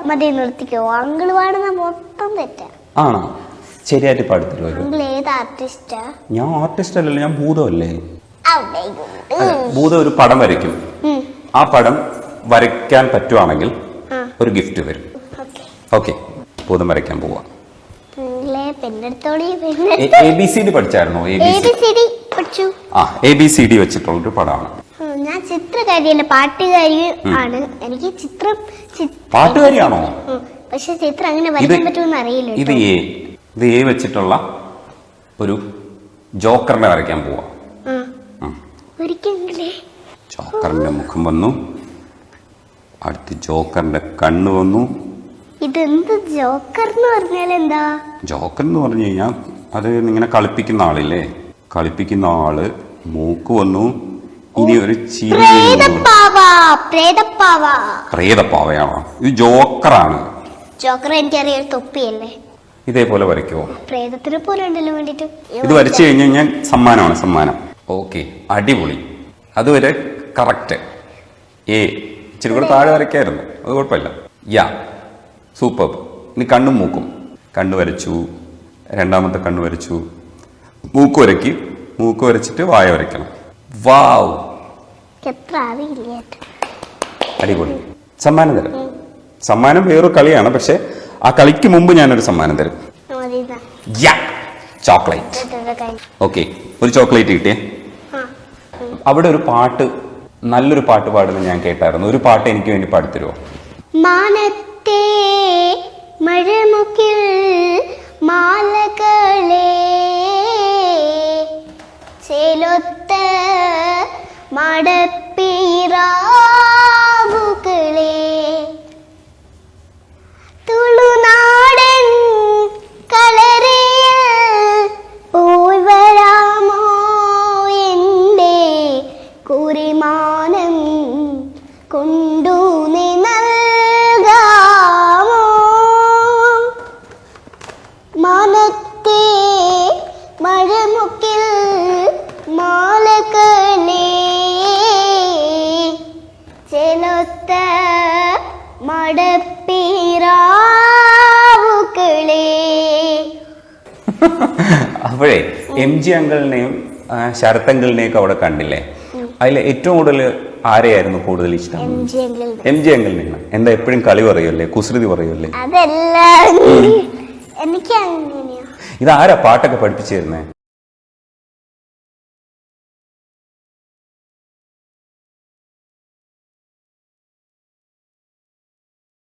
മതി, നിർത്തിക്കോ. അങ്കിള് പാടുന്ന മൊത്തം തെറ്റാ. ആണോ? ശരിയായിട്ട് പാടിത്തരുമല്ലോ. അങ്കിൾ ഏത് ആർട്ടിസ്റ്റാ? ഞാൻ ആർട്ടിസ്റ്റ് അല്ലല്ലോ, ഞാൻ ഭൂതമല്ലേ. ഭൂതം ഒരു പടം വരയ്ക്കും. ആ പടം വരയ്ക്കാൻ പറ്റുവാണെങ്കിൽ ഒരു ഗിഫ്റ്റ് തരും. ഓക്കെ, ഭൂതം വരയ്ക്കാൻ പോവാ. ABCD പഠിച്ചായിരുന്നോ? ABCD പഠിച്ചു. ABCD വെച്ചിട്ടുള്ളൊരു പടമാണ്. ഞാൻ ചിത്രകാരിയല്ല, പാട്ടുകാരി ആണ്. എനിക്ക് ചിത്രം പാട്ടുകാരിയാണോ? പക്ഷെ ചിത്രം അങ്ങനെ വരയ്ക്കാൻ പറ്റുമെന്ന് അറിയില്ല. ഇത് A വെച്ചിട്ടുള്ള ഒരു ജോക്കറിനെ വരയ്ക്കാൻ പോവാ. ജോക്കറിന്റെ മുഖം വന്നു, അടുത്ത് ജോക്കറിന്റെ കണ്ണ് വന്നു. ഇതെന്ത് ജോക്കർ എന്ന് പറഞ്ഞാൽ എന്താ? ജോക്കർ എന്ന് പറഞ്ഞു കഴിഞ്ഞാൽ അത് ഇങ്ങനെ കളിപ്പിക്കുന്ന ആളില്ലേ, കളിപ്പിക്കുന്ന ആള്. മൂക്ക് വന്നു, ഇനി ഒരു പ്രേതപ്പാവയാണോ? ഇത് ജോക്കറാണ്. ജോക്കർ എനിക്കറിയാം, തൊപ്പിയല്ലേ. ഇതേപോലെ വരയ്ക്കുമോ? പ്രേതത്തിനെ പോലെ ഉണ്ടല്ലോ വേണ്ടിട്ട്. ഇത് വരച്ചു കഴിഞ്ഞാൽ സമ്മാനമാണ്, സമ്മാനം. ഓക്കെ, അടിപൊളി. അതുവരെ കറക്റ്റ്. ഇച്ചിരി കൂടെ താഴെ വരയ്ക്കായിരുന്നു, അത് കുഴപ്പമില്ല. സൂപ്പർ. ഇനി കണ്ണും മൂക്കും. കണ്ണ് വരച്ചു, രണ്ടാമത്തെ കണ്ണ് വരച്ചു, മൂക്ക് വരയ്ക്ക്. മൂക്ക് വരച്ചിട്ട് വായ വരയ്ക്കണം. വാവ്, അടിപൊളി. സമ്മാനം തരും. സമ്മാനം വേറൊരു കളിയാണ്, പക്ഷെ ആ കളിക്ക് മുമ്പ് ഞാനൊരു സമ്മാനം തരും. ചോക്ലേറ്റ്. ഓക്കെ, ഒരു ചോക്ലേറ്റ് കിട്ടിയേ. അവിടെ ഒരു പാട്ട്, നല്ലൊരു പാട്ട് പാടുന്നത് ഞാൻ കേട്ടായിരുന്നു. ഒരു പാട്ട് എനിക്ക് വേണ്ടി പാടിത്തരുമോ? മാനത്തെ മഴമുക്കിൽ മാലകളെ ചേലൊത്ത മടപ്പീറാവുകളെ തുളുനാടൻ കളറിയിൽ പോയി വരാമോ എൻ്റെ കുറിമാനം കൊണ്ടു നീ നൽകാമോ? മാനത്തെ മഴമുക്കിൽ മാലകളെ ചെലൊത്ത മടപ്പീറാവുകളെ. അപ്പോഴേ MG അങ്കിളിനെയും ശരത്തങ്കിളിനെയും ഒക്കെ അവിടെ കണ്ടില്ലേ? അതിൽ ഏറ്റവും കൂടുതൽ ആരെയായിരുന്നു കൂടുതൽ ഇഷ്ടം? MG അങ്കിളിനെയാണ്. എന്താ എപ്പോഴും കളി പറയുമല്ലേ, കുസൃതി പറയുമല്ലേ? അതല്ല, എനിക്ക് അങ്ങനെയാ. ഇതാരാ പാട്ടൊക്കെ പഠിപ്പിച്ചു തരുന്നേ?